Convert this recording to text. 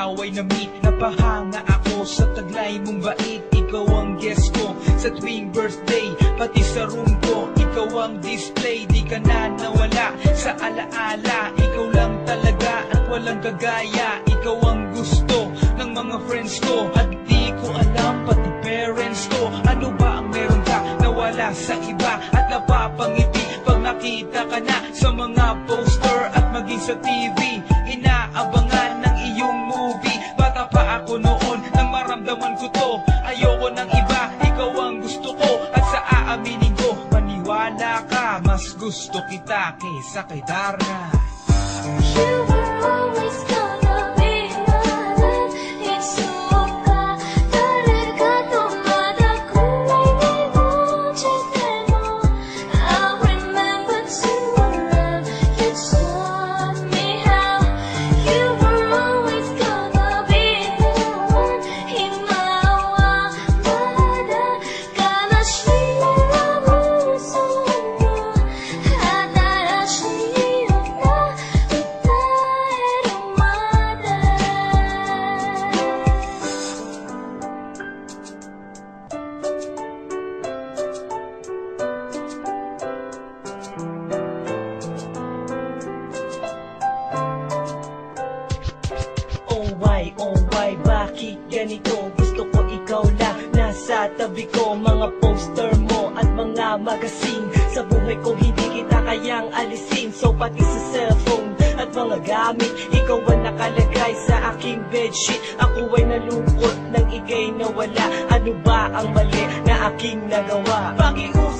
ikaw ay na-meet. Napahanga ako sa taglay mong bait. Ikaw ang guest ko sa tuwing birthday, pati sa room ko. Ikaw ang display, di ka na nawala sa alaala. Ikaw lang talaga at walang kagaya. Ikaw ang gusto ng mga friends ko, at di ko alam pati parents ko. Ano ba ang meron ka na wala sa iba, at napapangiti pag nakita ka na sa mga poster at maging sa TV. Inaabangan ng iyong movie. Bata pa ako noon nang maramdaman ko to. Ayoko ng iba, ikaw ang gusto ko. At sa aaminin ko, maniwala ka, mas gusto kita kaysa kay Darna. You were always gonna be mine. 익숙하 다르가 또마다 꿈이 이루어지네요. I remember to love you taught me how. You were always gonna be the one. 희망마다 가나시라고 소녀 하나라시였나. Oh why, bakit ganito? Gusto ko ikaw lang nasa tabi ko. Mga poster mo at mga magazine, sa buhay ko hindi kita kayang alisin. So pati sa cellphone at mga gamit, ikaw ang nakalagay sa aking bedsheet. Ako ay nalungkot nang ika'y nawala. Ano ba ang mali na aking nagawa? Pakiusap